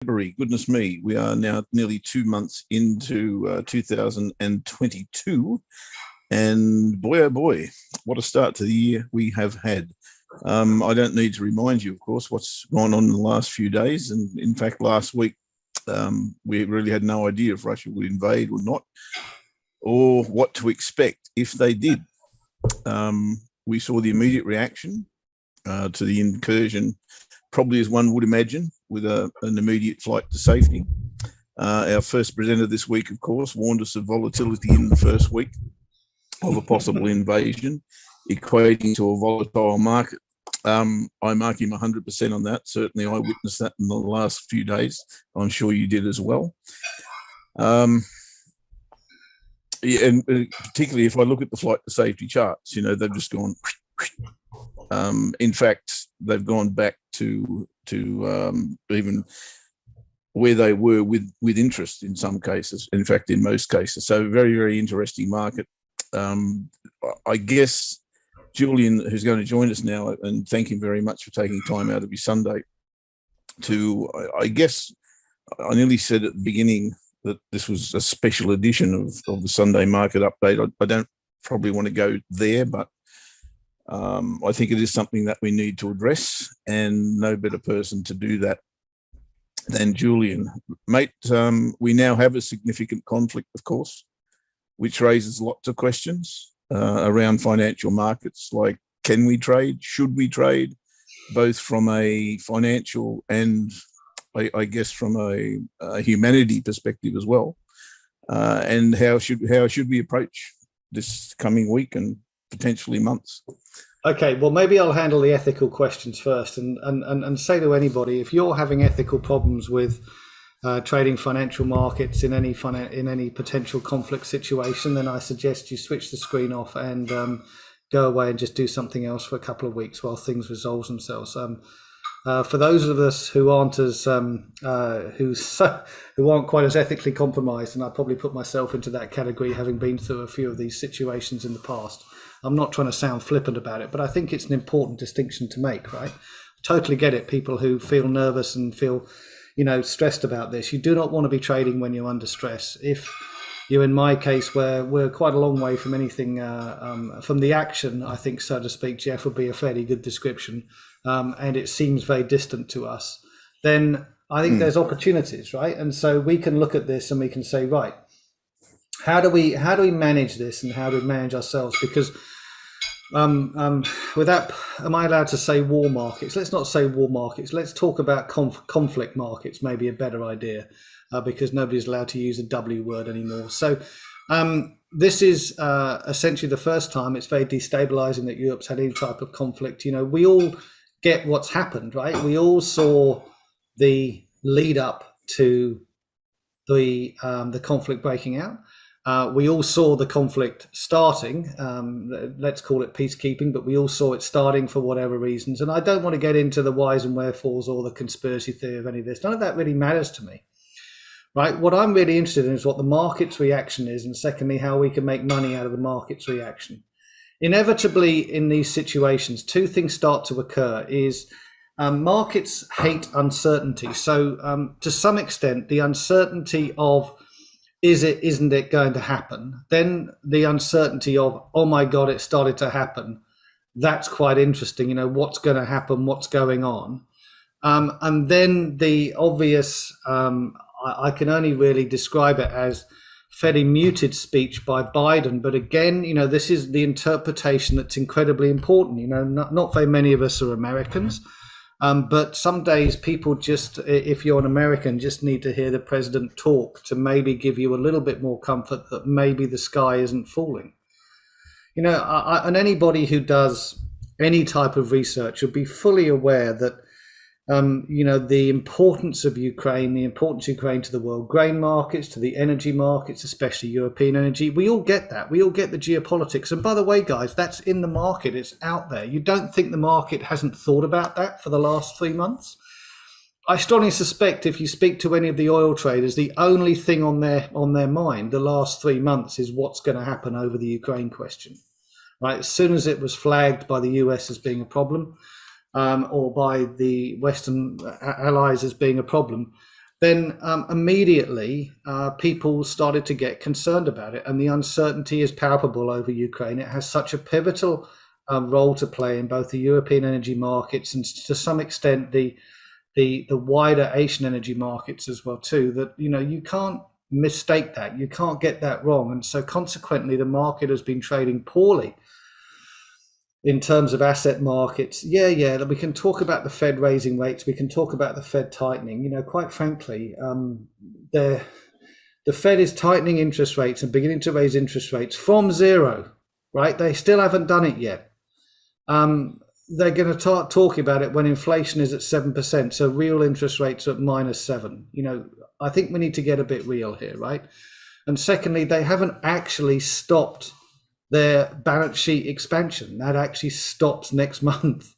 February. Goodness me, we are now nearly 2 months into 2022. And boy, oh boy, what a start to the year we have had. I don't need to remind you, of course, what's gone on in the last few days. And in fact, last week, we really had no idea if Russia would invade or not, or what to expect if they did. We saw the immediate reaction to the incursion, probably as one would imagine, with an immediate flight to safety. Our first presenter this week, of course, warned us of volatility in the first week of a possible invasion, equating to a volatile market. I mark him 100% on that. Certainly I witnessed that in the last few days. I'm sure you did as well. Yeah, and particularly if I look at the flight to safety charts, you know, they've just gone. In fact, they've gone back to even where they were with interest in some cases. In fact, in most cases. So very, very interesting market. I guess Julian, who's going to join us now, and thank him very much for taking time out of his Sunday to, I guess, I nearly said at the beginning that this was a special edition of the Sunday market update. I don't probably want to go there, but I think it is something that we need to address, and no better person to do that than Julian. Mate, we now have a significant conflict, of course, which raises lots of questions around financial markets, like can we trade, should we trade, both from a financial and I guess from a humanity perspective as well, and how should we approach this coming week and potentially months? Okay, well, maybe I'll handle the ethical questions first, and say to anybody, if you're having ethical problems with trading financial markets in any potential conflict situation, then I suggest you switch the screen off and go away and just do something else for a couple of weeks while things resolve themselves. For those of us who aren't who aren't quite as ethically compromised, and I probably put myself into that category, having been through a few of these situations in the past. I'm not trying to sound flippant about it, but I think it's an important distinction to make, right? Totally get it. People who feel nervous and feel, stressed about this. You do not want to be trading when you're under stress. If you're in my case, where we're quite a long way from anything, from the action, I think, so to speak, Geoff would be a fairly good description, and it seems very distant to us, then I think there's opportunities, right? And so we can look at this and we can say, right, how do we manage this, and how do we manage ourselves? Because without, am I allowed to say war markets? Let's not say war markets. Let's talk about conflict markets, maybe a better idea, because nobody's allowed to use a W word anymore. So this is essentially the first time. It's very destabilizing that Europe's had any type of conflict. We all get what's happened, right? We all saw the lead up to the conflict breaking out. We all saw the conflict starting, let's call it peacekeeping, but we all saw it starting for whatever reasons. And I don't want to get into the whys and wherefores or the conspiracy theory of any of this. None of that really matters to me, right? What I'm really interested in is what the market's reaction is, and secondly, how we can make money out of the market's reaction. Inevitably, in these situations, two things start to occur. Markets hate uncertainty. So to some extent, the uncertainty of isn't it going to happen? Then the uncertainty of, oh my God, it started to happen. That's quite interesting. What's going to happen? What's going on? And then the obvious, I can only really describe it as fairly muted speech by Biden. But again, this is the interpretation that's incredibly important. Not very many of us are Americans. But some days people just, if you're an American, just need to hear the president talk to maybe give you a little bit more comfort that maybe the sky isn't falling. And anybody who does any type of research will be fully aware that, the importance of Ukraine, to the world grain markets, to the energy markets, especially European energy. We all get that. We all get the geopolitics. And by the way, guys, that's in the market. It's out there. You don't think the market hasn't thought about that for the last 3 months? I strongly suspect if you speak to any of the oil traders, the only thing on their mind the last 3 months is what's going to happen over the Ukraine question. Right? As soon as it was flagged by the US as being a problem, or by the Western allies as being a problem, then immediately people started to get concerned about it, and the uncertainty is palpable over Ukraine. It has such a pivotal role to play in both the European energy markets and to some extent the wider Asian energy markets as well too, that you can't mistake that, you can't get that wrong. And so consequently the market has been trading poorly in terms of asset markets. Yeah, we can talk about the Fed raising rates, we can talk about the Fed tightening. Quite frankly, the Fed is tightening interest rates and beginning to raise interest rates from zero, right? They still haven't done it yet. They're going to start talking about it when inflation is at 7%, so real interest rates are at -7. I think we need to get a bit real here, right? And secondly, they haven't actually stopped their balance sheet expansion. That actually stops next month,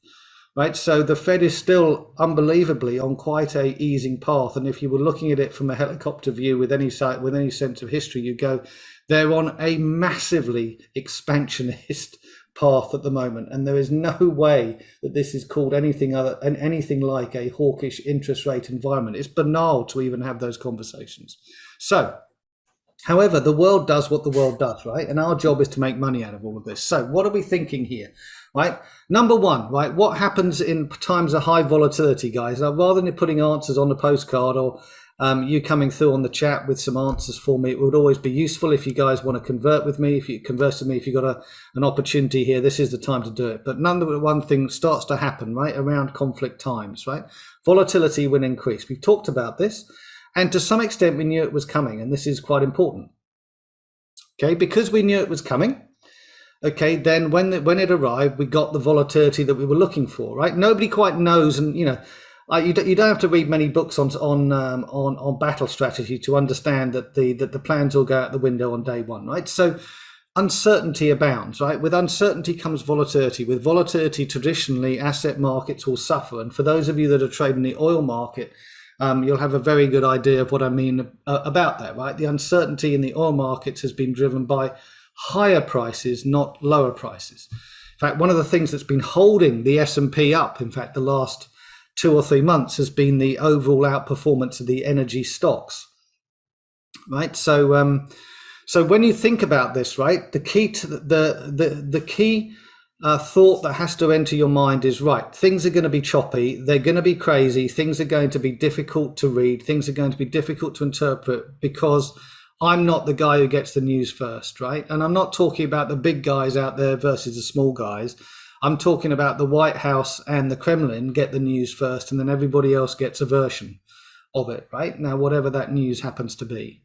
right? So the Fed is still unbelievably on quite a easing path. And if you were looking at it from a helicopter view with any sense of history, you go, they're on a massively expansionist path at the moment, and there is no way that this is called anything other than anything like a hawkish interest rate environment. It's banal to even have those conversations. So however, the world does what the world does, right? And our job is to make money out of all of this. So what are we thinking here, right? Number one, right? What happens in times of high volatility, guys? Now, rather than putting answers on the postcard or you coming through on the chat with some answers for me, it would always be useful if you guys want to converse with me, if you've got an opportunity here, this is the time to do it. But number one thing starts to happen, right, around conflict times, right? Volatility will increase. We've talked about this. And to some extent, we knew it was coming, and this is quite important. Okay, because we knew it was coming. Okay, then when it arrived, we got the volatility that we were looking for. Right? Nobody quite knows, and you don't have to read many books on battle strategy to understand that the plans all go out the window on day one. Right? So uncertainty abounds. Right? With uncertainty comes volatility. With volatility, traditionally, asset markets will suffer. And for those of you that are trading the oil market, you'll have a very good idea of what I mean about that, right? The uncertainty in the oil markets has been driven by higher prices, not lower prices. In fact, one of the things that's been holding the S&P up, in fact, the last 2 or 3 months, has been the overall outperformance of the energy stocks, right? So, so when you think about this, right, the key to the key thought that has to enter your mind is, right, things are going to be choppy, they're going to be crazy, things are going to be difficult to read, things are going to be difficult to interpret, because I'm not the guy who gets the news first, right? And I'm not talking about the big guys out there versus the small guys. I'm talking about the White House and the Kremlin get the news first, and then everybody else gets a version of it, right? Now, whatever that news happens to be.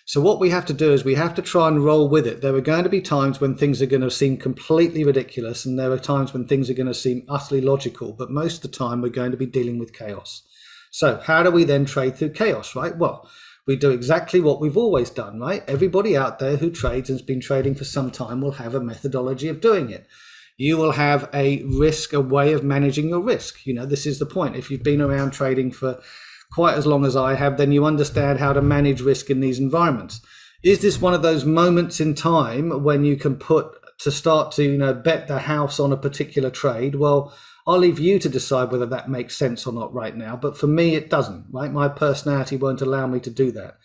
So what we have to do is we have to try and roll with it. There are going to be times when things are going to seem completely ridiculous, and there are times when things are going to seem utterly logical, but most of the time we're going to be dealing with chaos. So how do we then trade through chaos, right? Well, we do exactly what we've always done, right? Everybody out there who trades and has been trading for some time will have a methodology of doing it. You will have a way of managing your risk. This is the point. If you've been around trading for quite as long as I have, then you understand how to manage risk in these environments. Is this one of those moments in time when you can start to bet the house on a particular trade? Well, I'll leave you to decide whether that makes sense or not right now. But for me, it doesn't, right? My personality won't allow me to do that.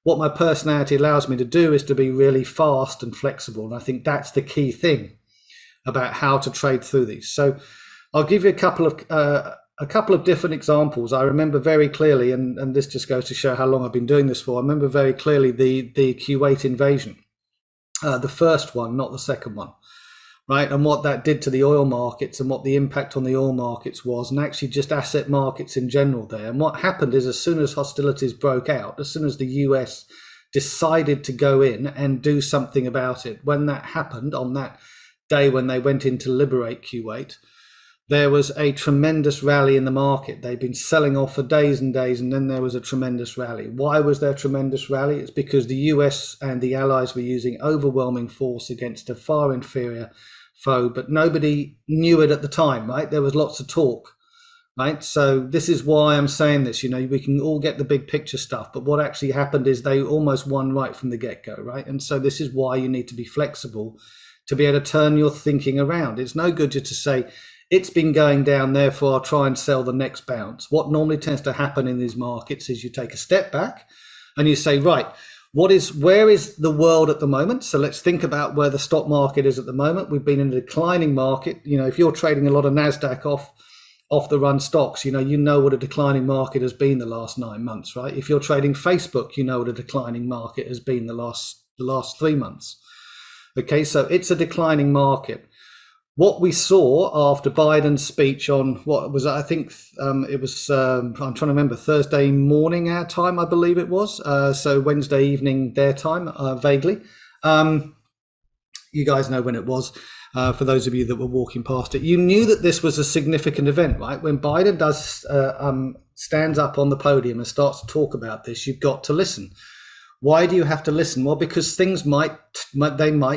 What my personality allows me to do is to be really fast and flexible. And I think that's the key thing about how to trade through these. So I'll give you a couple of different examples. I remember very clearly, and this just goes to show how long I've been doing this for. I remember very clearly the Kuwait invasion, the first one, not the second one, right? And what that did to the oil markets and what the impact on the oil markets was, and actually just asset markets in general there. And what happened is, as soon as hostilities broke out, as soon as the US decided to go in and do something about it, when that happened on that day when they went in to liberate Kuwait, there was a tremendous rally in the market. They'd been selling off for days and days, and then there was a tremendous rally. Why was there a tremendous rally? It's because the US and the allies were using overwhelming force against a far inferior foe, but nobody knew it at the time, right? There was lots of talk, right? So this is why I'm saying this. We can all get the big picture stuff, but what actually happened is they almost won right from the get-go, right? And so this is why you need to be flexible to be able to turn your thinking around. It's no good just to say, it's been going down, therefore I'll try and sell the next bounce. What normally tends to happen in these markets is you take a step back and you say, right, where is the world at the moment? So let's think about where the stock market is at the moment. We've been in a declining market. If you're trading a lot of NASDAQ off the run stocks, you know what a declining market has been the last 9 months, right? If you're trading Facebook, you know what a declining market has been the last 3 months. Okay, so it's a declining market. What we saw after Biden's speech on what was, I think I'm trying to remember, Thursday morning our time, I believe it was. So Wednesday evening their time, vaguely. You guys know when it was. For those of you that were walking past it, you knew that this was a significant event, right? When Biden stands up on the podium and starts to talk about this, you've got to listen. Why do you have to listen? Well, because things might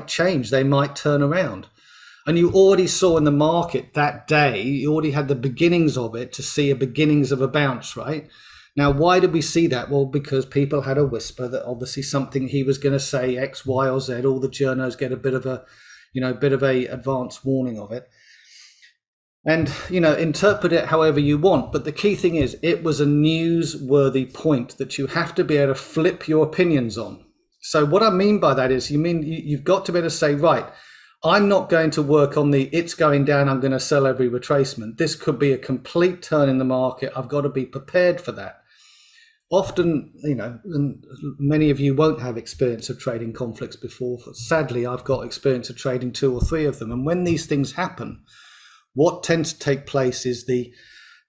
change, they might turn around. And you already saw in the market that day, you already had the beginnings of it to see a beginnings of a bounce, right? Now, why did we see that? Well, because people had a whisper that obviously something he was going to say X, Y, or Z. All the journos get a bit of a advance warning of it. And, interpret it however you want. But the key thing is it was a newsworthy point that you have to be able to flip your opinions on. So what I mean by that is you've got to be able to say, right, I'm not going to work on it's going down, I'm going to sell every retracement. This could be a complete turn in the market. I've got to be prepared for that. Often, many of you won't have experience of trading conflicts before. Sadly, I've got experience of trading 2 or 3 of them. And when these things happen, what tends to take place is the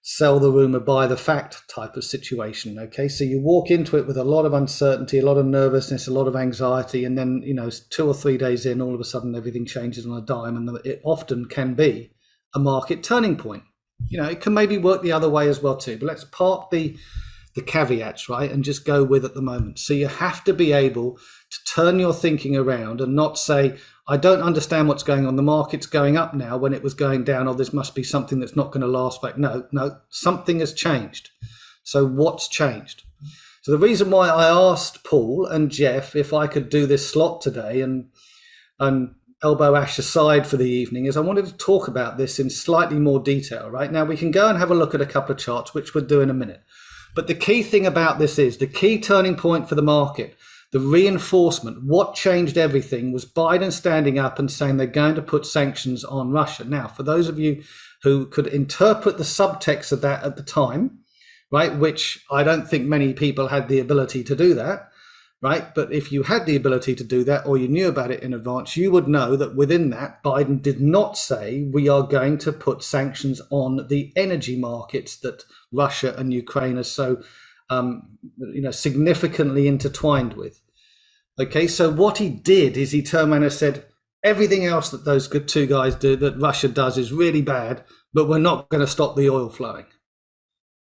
sell the rumor, buy the fact type of situation. Okay, so you walk into it with a lot of uncertainty, a lot of nervousness, a lot of anxiety, and then 2 or 3 days in, all of a sudden everything changes on a dime, and it often can be a market turning point. It can maybe work the other way as well too. But let's park the caveats, right, and just go with at the moment. So you have to be able to turn your thinking around and not say, I don't understand what's going on. The market's going up now when it was going down, or this must be something that's not going to last back. No, something has changed. So what's changed? So the reason why I asked Paul and Geoff if I could do this slot today and elbow Ash aside for the evening is I wanted to talk about this in slightly more detail, right? Now we can go and have a look at a couple of charts, which we'll do in a minute. But the key thing about this is the key turning point for the market, the reinforcement, what changed everything was Biden standing up and saying they're going to put sanctions on Russia. Now, for those of you who could interpret the subtext of that at the time, right, which I don't think many people had the ability to do that, right? But if you had the ability to do that or you knew about it in advance, you would know that within that, Biden did not say we are going to put sanctions on the energy markets that Russia and Ukraine are so significantly intertwined with. Okay, so what he did is he turned around and said, everything else that those good 2 guys do, that Russia does, is really bad, but we're not going to stop the oil flowing.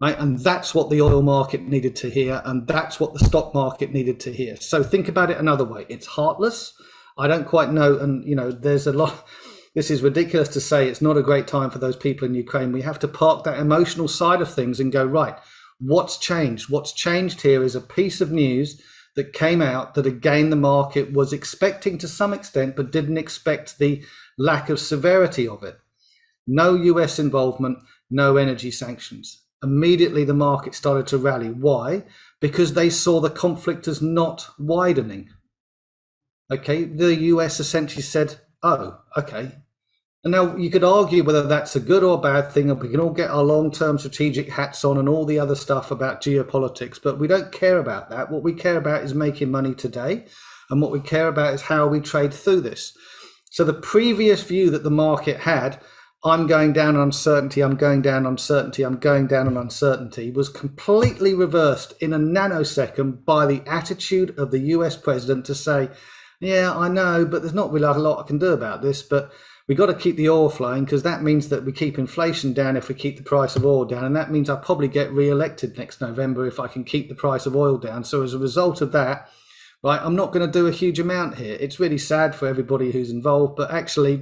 Right, and that's what the oil market needed to hear, and that's what the stock market needed to hear. So think about it another way. It's heartless. I don't quite know, and there's a lot. This is ridiculous to say it's not a great time for those people in Ukraine. We have to park that emotional side of things and go, right, what's changed? What's changed here is a piece of news that came out that, again, the market was expecting to some extent, but didn't expect the lack of severity of it. No US involvement, no energy sanctions. Immediately the market started to rally. Why? Because they saw the conflict as not widening. Okay, the US essentially said, oh, okay. And now you could argue whether that's a good or bad thing, and we can all get our long-term strategic hats on and all the other stuff about geopolitics, but we don't care about that. What we care about is making money today, and what we care about is how we trade through this. So the previous view that the market had, I'm going down on uncertainty, I'm going down on uncertainty, I'm going down on uncertainty, was completely reversed in a nanosecond by the attitude of the US president to say, yeah, I know, but there's not really a lot I can do about this, but we got to keep the oil flowing because that means that we keep inflation down if we keep the price of oil down. And that means I'll probably get re-elected next November if I can keep the price of oil down. So as a result of that, right, I'm not going to do a huge amount here. It's really sad for everybody who's involved, but actually,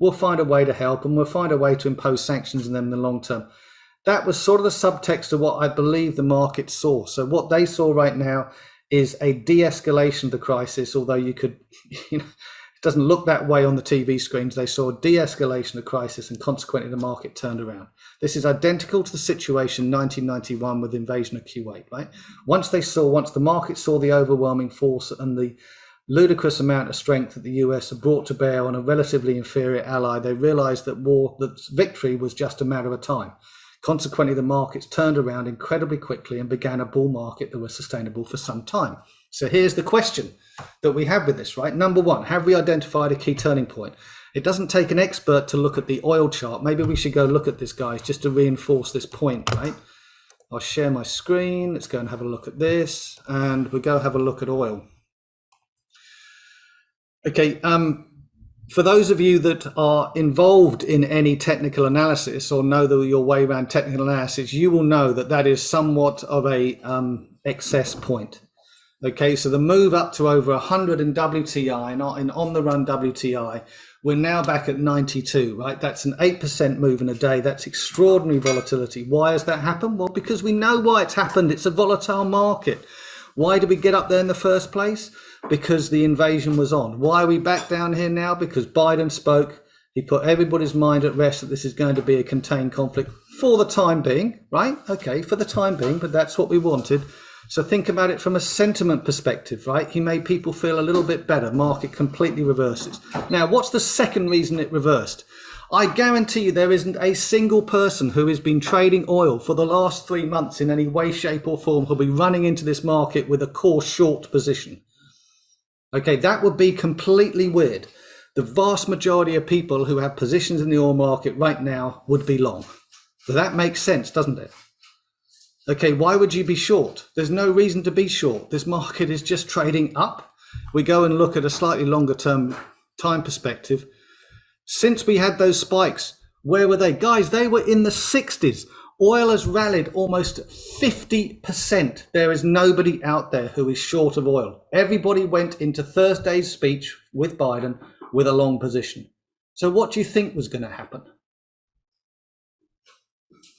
we'll find a way to help, and we'll find a way to impose sanctions on them in the long term. That was sort of the subtext of what I believe the market saw. So what they saw right now is a de-escalation of the crisis, although you could, It doesn't look that way on the TV screens. They saw a de-escalation of crisis and consequently the market turned around. This is identical to the situation in 1991 with the invasion of Kuwait, right? Once the market saw the overwhelming force and the ludicrous amount of strength that the US had brought to bear on a relatively inferior ally, they realized that victory was just a matter of time. Consequently, the markets turned around incredibly quickly and began a bull market that was sustainable for some time. So here's the question that we have with this, right? Number one, have we identified a key turning point? It doesn't take an expert to look at the oil chart. Maybe we should go look at this, guys, just to reinforce this point, right? I'll share my screen. Let's go and have a look at this, and we'll go have a look at oil. Okay, for those of you that are involved in any technical analysis or know your way around technical analysis, you will know that that is somewhat of a excess point. Okay, so the move up to over 100 in WTI, not in on the run WTI, we're now back at 92, right? That's an 8% move in a day. That's extraordinary volatility. Why has that happened? Well, because we know why it's happened. It's a volatile market. Why did we get up there in the first place? Because the invasion was on. Why are we back down here now? Because Biden spoke. He put everybody's mind at rest that this is going to be a contained conflict for the time being, right? Okay, for the time being, but that's what we wanted. So think about it from a sentiment perspective, right? He made people feel a little bit better. Market completely reverses. Now, what's the second reason it reversed? I guarantee you there isn't a single person who has been trading oil for the last 3 months in any way, shape or form who'll be running into this market with a core short position. Okay, that would be completely weird. The vast majority of people who have positions in the oil market right now would be long. So that makes sense, doesn't it? Okay, why would you be short? There's no reason to be short. This market is just trading up. We go and look at a slightly longer term time perspective. Since we had those spikes, where were they? Guys, they were in the 60s. Oil has rallied almost 50%. There is nobody out there who is short of oil. Everybody went into Thursday's speech with Biden with a long position. So what do you think was going to happen?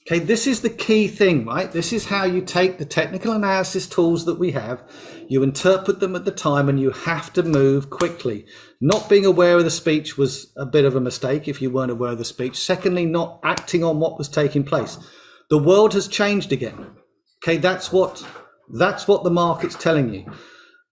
Okay, this is the key thing, right? This is how you take the technical analysis tools that we have, you interpret them at the time, and you have to move quickly. Not being aware of the speech was a bit of a mistake if you weren't aware of the speech. Secondly, not acting on what was taking place. The world has changed again. Okay, that's what the market's telling you.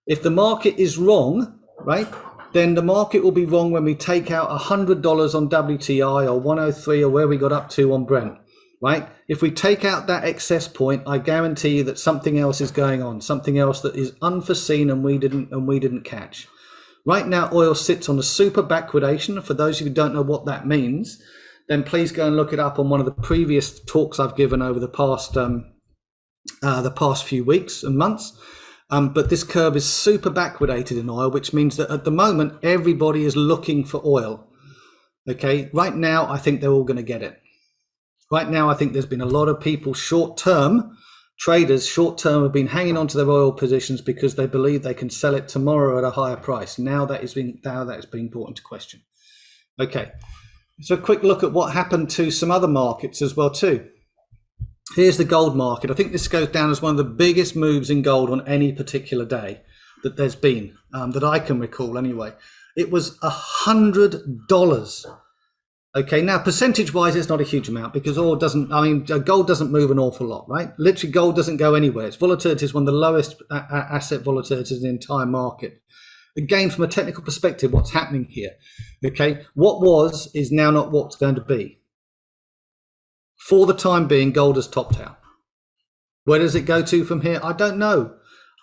If the market is wrong, right, then the market will be wrong when we take out $100 on WTI or 103 or where we got up to on Brent. Right? If we take out that excess point, I guarantee you that something else is going on, something else that is unforeseen and we didn't catch. Right now, oil sits on a super backwardation. For those of you who don't know what that means, then please go and look it up on one of the previous talks I've given over the past few weeks and months. But this curve is super backwardated in oil, which means that at the moment, everybody is looking for oil. Okay, right now, I think they're all going to get it. Right now, I think there's been a lot of people short-term, traders short-term have been hanging on to their oil positions because they believe they can sell it tomorrow at a higher price. Now that is being brought into question. Okay, so a quick look at what happened to some other markets as well too. Here's the gold market. I think this goes down as one of the biggest moves in gold on any particular day that there's been, that I can recall anyway. It was $100. Okay, now percentage-wise, it's not a huge amount because gold doesn't move an awful lot, right? Literally, gold doesn't go anywhere. Its volatility is one of the lowest asset volatilities in the entire market. Again, from a technical perspective, what's happening here? Okay, what was is now not what's going to be. For the time being, gold has topped out. Where does it go to from here? I don't know.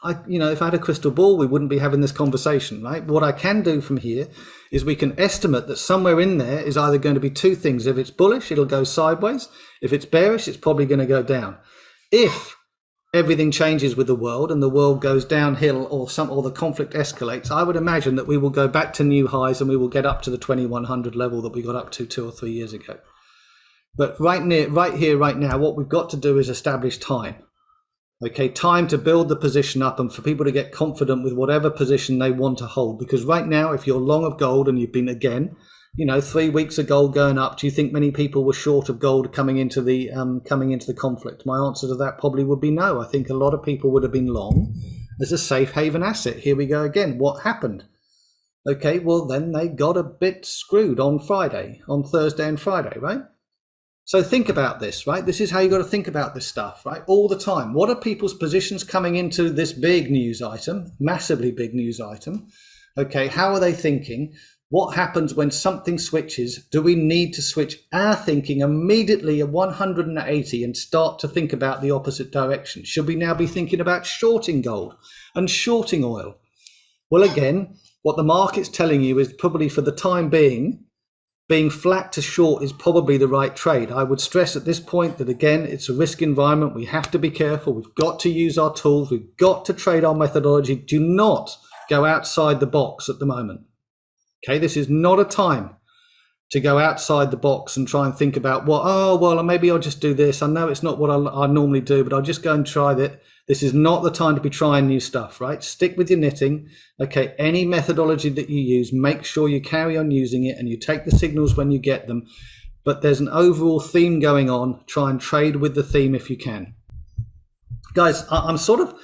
If I had a crystal ball, we wouldn't be having this conversation, right? What I can do from here is we can estimate that somewhere in there is either going to be two things. If it's bullish, it'll go sideways. If it's bearish, it's probably going to go down. If everything changes with the world and the world goes downhill or the conflict escalates, I would imagine that we will go back to new highs and we will get up to the 2100 level that we got up to 2 or 3 years ago. But right here, right now, what we've got to do is establish time. Okay, time to build the position up and for people to get confident with whatever position they want to hold. Because right now, if you're long of gold and you've been, again, 3 weeks of gold going up, do you think many people were short of gold coming into the conflict? My answer to that probably would be no. I think a lot of people would have been long as a safe haven asset. Here we go again. What happened? Okay, well then they got a bit screwed on Thursday and Friday, right? So think about this, right? This is how you got to think about this stuff, right? All the time. What are people's positions coming into this big news item, massively big news item? Okay, how are they thinking? What happens when something switches? Do we need to switch our thinking immediately at 180 and start to think about the opposite direction? Should we now be thinking about shorting gold and shorting oil? Well, again, what the market's telling you is probably for the time being flat to short is probably the right trade. I would stress at this point that, again, it's a risk environment. We have to be careful. We've got to use our tools. We've got to trade our methodology. Do not go outside the box at the moment. Okay, this is not a time to go outside the box and try and think about, well, maybe I'll just do this. I know it's not what I normally do, but I'll just go and try that. This is not the time to be trying new stuff, right? Stick with your knitting. Okay, any methodology that you use, make sure you carry on using it and you take the signals when you get them. But there's an overall theme going on. Try and trade with the theme if you can. Guys, I'm sort of,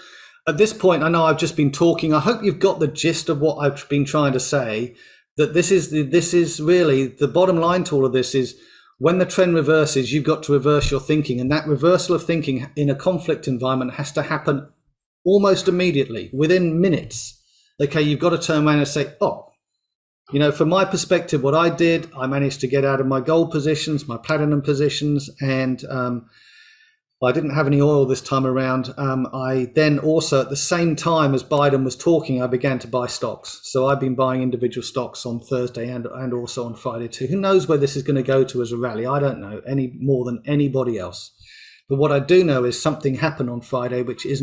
at this point, I know I've just been talking. I hope you've got the gist of what I've been trying to say. That this is really the bottom line to all of this is when the trend reverses, you've got to reverse your thinking, and that reversal of thinking in a conflict environment has to happen almost immediately, within minutes. Okay, you've got to turn around and say, from my perspective, what I did, I managed to get out of my gold positions, my platinum positions, and I didn't have any oil this time around. I then also, at the same time as Biden was talking, I began to buy stocks. So I've been buying individual stocks on Thursday and also on Friday too. Who knows where this is going to go to as a rally? I don't know any more than anybody else. But what I do know is something happened on Friday, which is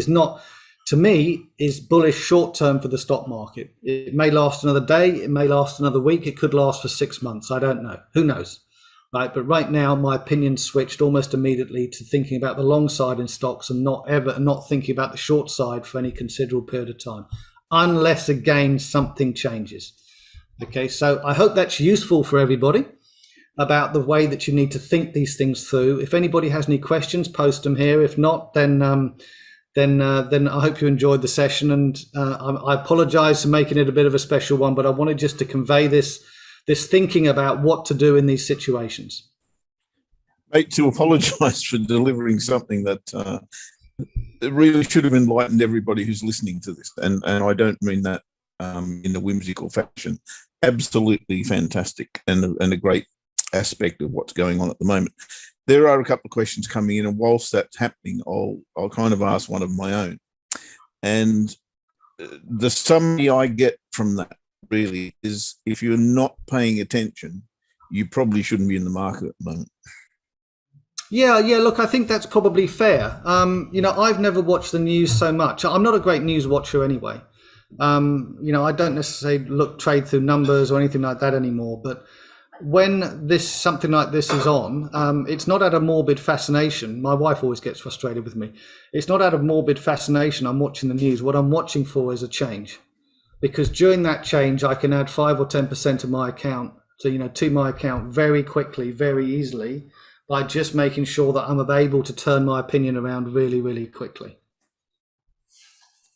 not, to me, is bullish short term for the stock market. It may last another day. It may last another week. It could last for 6 months. I don't know. Who knows? Right, but right now my opinion switched almost immediately to thinking about the long side in stocks and not thinking about the short side for any considerable period of time, unless again something changes. Okay, so I hope that's useful for everybody about the way that you need to think these things through. If anybody has any questions, post them here. If not, then I hope you enjoyed the session, and I apologize for making it a bit of a special one, but I wanted just to convey this thinking about what to do in these situations. Mate, to apologise for delivering something that really should have enlightened everybody who's listening to this. And I don't mean that in a whimsical fashion. Absolutely fantastic and a great aspect of what's going on at the moment. There are a couple of questions coming in, and whilst that's happening, I'll kind of ask one of my own. And the summary I get from that really is, if you're not paying attention, you probably shouldn't be in the market at the moment. Yeah, look, I think that's probably fair. I've never watched the news so much. I'm not a great news watcher anyway. I don't necessarily trade through numbers or anything like that anymore, but when something like this is on, it's not out of morbid fascination. My wife always gets frustrated with me. It's not out of morbid fascination I'm watching the news. What I'm watching for is a change. Because during that change, I can add 5 or 10% of my account to my account very quickly, very easily, by just making sure that I'm able to turn my opinion around really, really quickly.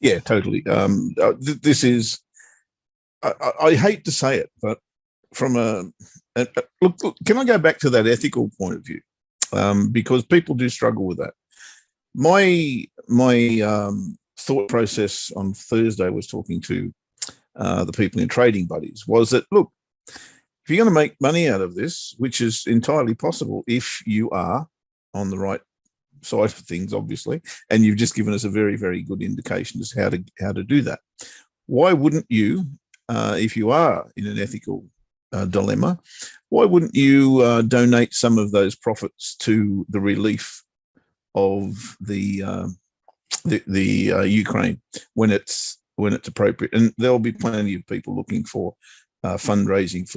Yeah, totally. This is, I hate to say it, but from look, can I go back to that ethical point of view? Because people do struggle with that. My thought process on Thursday was talking to the people in Trading Buddies was that, look, if you're going to make money out of this, which is entirely possible if you are on the right side of things, obviously, and you've just given us a very, very good indication as to how to do that, why wouldn't you, if you are in an ethical dilemma, why wouldn't you donate some of those profits to the relief of the Ukraine when it's appropriate? And there'll be plenty of people looking for fundraising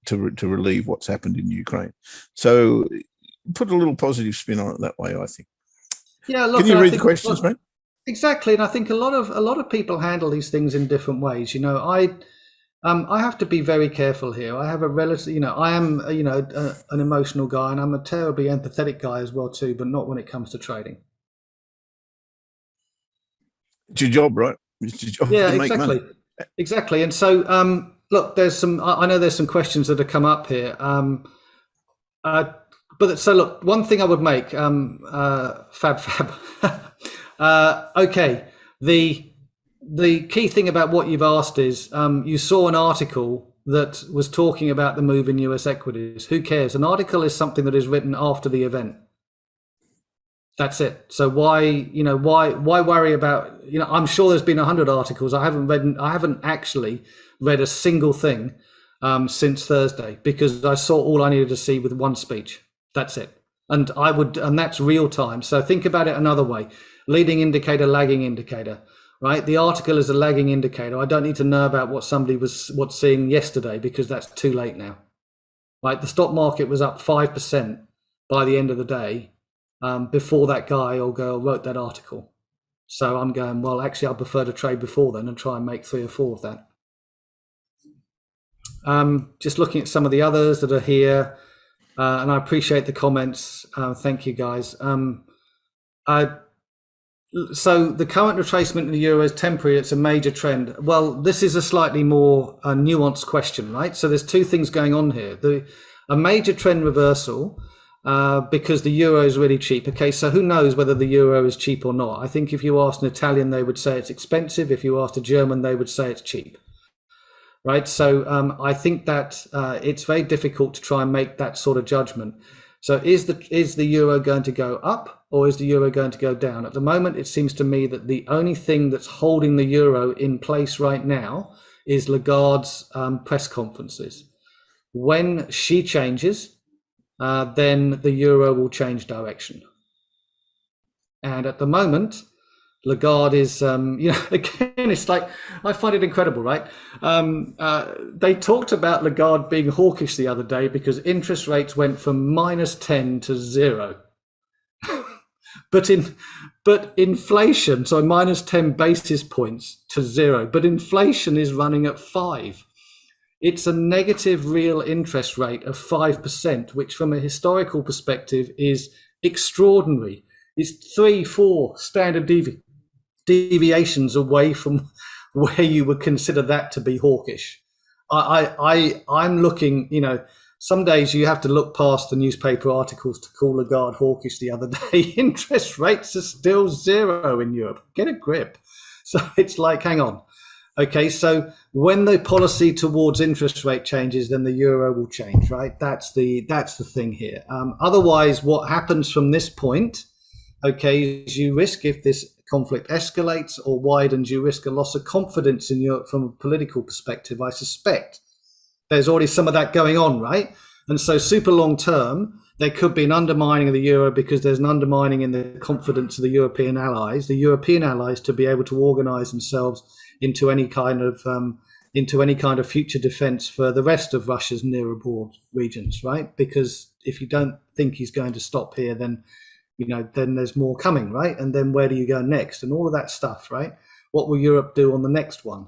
to relieve what's happened in Ukraine. So put a little positive spin on it that way, I think. Yeah, look, can you read the questions, mate? Exactly, and I think a lot of people handle these things in different ways. I have to be very careful here. I have a relative, I am an emotional guy, and I'm a terribly empathetic guy as well too, but not when it comes to trading. It's your job, right? It's your job yeah, to make exactly. money. Exactly. And so, look, there's some. I know there's some questions that have come up here. But so look, one thing I would make, Fab. Okay, the key thing about what you've asked is you saw an article that was talking about the move in US equities. Who cares? An article is something that is written after the event. That's it. So why worry about, I'm sure there's been 100 articles. I haven't actually read a single thing since Thursday, because I saw all I needed to see with one speech. That's it. And that's real time. So think about it another way. Leading indicator, lagging indicator, right? The article is a lagging indicator. I don't need to know about what somebody was seeing yesterday, because that's too late now. Right? The stock market was up 5% by the end of the day. Before that guy or girl wrote that article. So I'm going, well, actually, I prefer to trade before then and try and make 3 or 4 of that. Just looking at some of the others that are here, and I appreciate the comments. Thank you, guys. So the current retracement in the euro is temporary. It's a major trend. Well, this is a slightly more nuanced question, right? So there's 2 things going on here. A major trend reversal, because the euro is really cheap. Okay, so who knows whether the euro is cheap or not? I think if you asked an Italian, they would say it's expensive. If you asked a German, they would say it's cheap. Right? So I think that it's very difficult to try and make that sort of judgment. So is the euro going to go up, or is the euro going to go down? At the moment, it seems to me that the only thing that's holding the euro in place right now is Lagarde's press conferences. When she changes, then the euro will change direction. And at the moment, Lagarde is, again, it's like, I find it incredible, right? They talked about Lagarde being hawkish the other day because interest rates went from -10 to 0. But inflation, so -10 basis points to 0, but inflation is running at 5. It's a negative real interest rate of 5%, which from a historical perspective is extraordinary. It's 3-4 standard deviations away from where you would consider that to be hawkish. I'm looking, some days you have to look past the newspaper articles to call Lagarde hawkish the other day. Interest rates are still 0 in Europe. Get a grip. So it's like, hang on. Okay, so when the policy towards interest rate changes, then the euro will change, right? That's the thing here. Otherwise, what happens from this point, okay, is you risk, if this conflict escalates or widens, you risk a loss of confidence in Europe from a political perspective. I suspect there's already some of that going on, right? And so super long term, there could be an undermining of the euro because there's an undermining in the confidence of the European allies to be able to organize themselves into any kind of future defense for the rest of Russia's near abroad regions, right? Because if you don't think he's going to stop here, then then there's more coming, right? And then where do you go next? And all of that stuff, right? What will Europe do on the next one?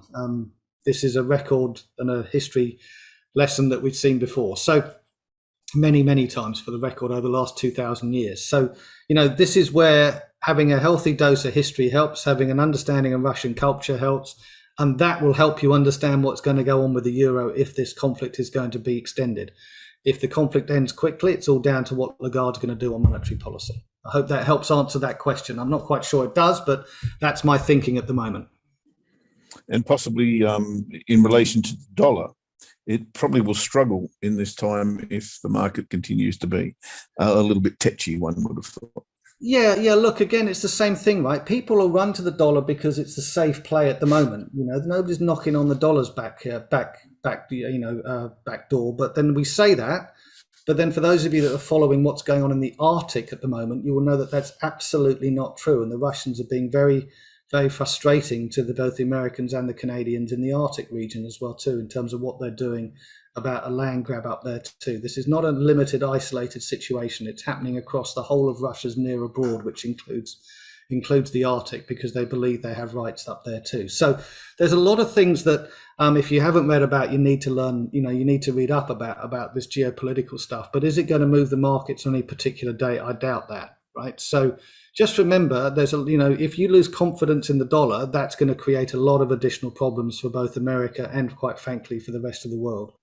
This is a record and a history lesson that we've seen before. So many, many times for the record over the last 2,000 years. So, this is where having a healthy dose of history helps, having an understanding of Russian culture helps, and that will help you understand what's going to go on with the euro if this conflict is going to be extended. If the conflict ends quickly, it's all down to what Lagarde's going to do on monetary policy. I hope that helps answer that question. I'm not quite sure it does, but that's my thinking at the moment. And possibly in relation to the dollar, it probably will struggle in this time if the market continues to be a little bit tetchy, one would have thought. Yeah. Look, again, it's the same thing, right? People will run to the dollar because it's a safe play at the moment. Nobody's knocking on the dollar's back door. But then we say that. But then for those of you that are following what's going on in the Arctic at the moment, you will know that that's absolutely not true. And the Russians are being very, very frustrating to both the Americans and the Canadians in the Arctic region as well, too, in terms of what they're doing about a land grab up there, too. This is not a limited, isolated situation. It's happening across the whole of Russia's near abroad, which includes the Arctic, because they believe they have rights up there, too. So there's a lot of things that if you haven't read about, you need to learn, you need to read up about this geopolitical stuff. But is it going to move the markets on any particular day? I doubt that. right? So just remember, if you lose confidence in the dollar, that's going to create a lot of additional problems for both America and, quite frankly, for the rest of the world.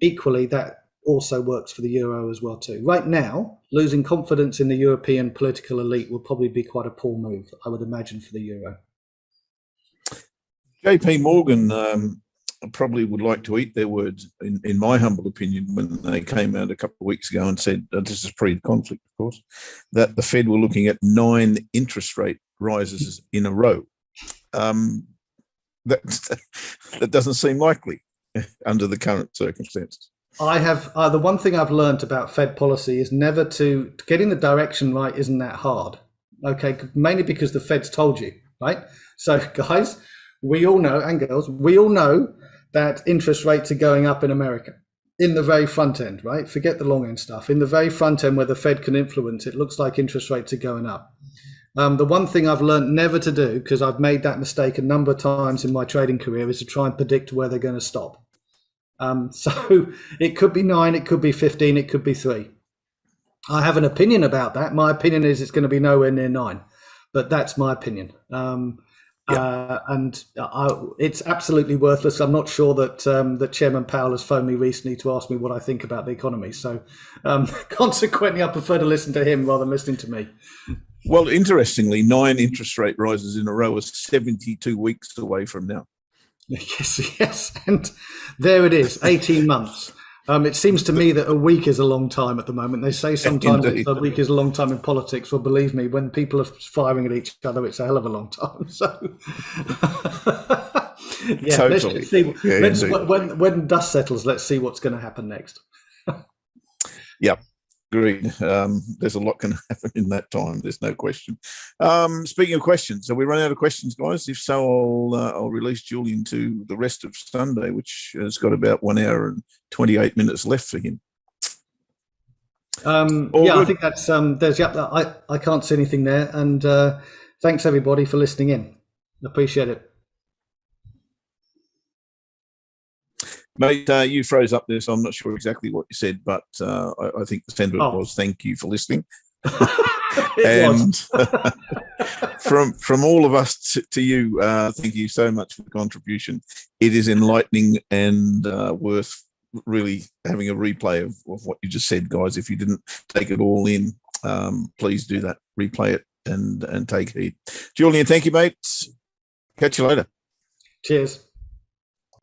Equally, that also works for the euro as well too. Right now, losing confidence in the European political elite will probably be quite a poor move, I would imagine, for the euro. JP Morgan probably would like to eat their words, in my humble opinion, when they came out a couple of weeks ago and said, this is pre-conflict, of course, that the Fed were looking at 9 interest rate rises in a row. That doesn't seem likely under the current circumstances. I have the one thing I've learned about Fed policy is never to getting the direction right isn't that hard. Okay, mainly because the Fed's told you, right? So guys, we all know, and girls, we all know that interest rates are going up in America in the very front end, right? Forget the long end stuff. In the very front end where the Fed can influence, it looks like interest rates are going up. The one thing I've learned never to do, because I've made that mistake a number of times in my trading career, is to try and predict where they're going to stop. So it could be 9, it could be 15, it could be 3. I have an opinion about that. My opinion is it's going to be nowhere near 9, but that's my opinion. It's absolutely worthless. I'm not sure that Chairman Powell has phoned me recently to ask me what I think about the economy. So consequently, I prefer to listen to him rather than listening to me. Well, interestingly, 9 interest rate rises in a row is 72 weeks away from now. Yes. And there it is, 18 months. It seems to me that a week is a long time at the moment. They say sometimes a week is a long time in politics. Well, believe me, when people are firing at each other, it's a hell of a long time. So, yeah, totally. Let's see. When dust settles, let's see what's going to happen next. Yep. Agreed. There's a lot can happen in that time. There's no question. Speaking of questions, have we run out of questions, guys? If so, I'll release Julian to the rest of Sunday, which has got about 1 hour and 28 minutes left for him. I think that's I can't see anything there. And thanks everybody for listening in. Appreciate it. Mate, you froze up there, so I'm not sure exactly what you said, but I think the sentiment was thank you for listening. And from all of us to you, thank you so much for the contribution. It is enlightening and worth really having a replay of what you just said, guys. If you didn't take it all in, please do that. Replay it and take heed. Julian, thank you, mate. Catch you later. Cheers.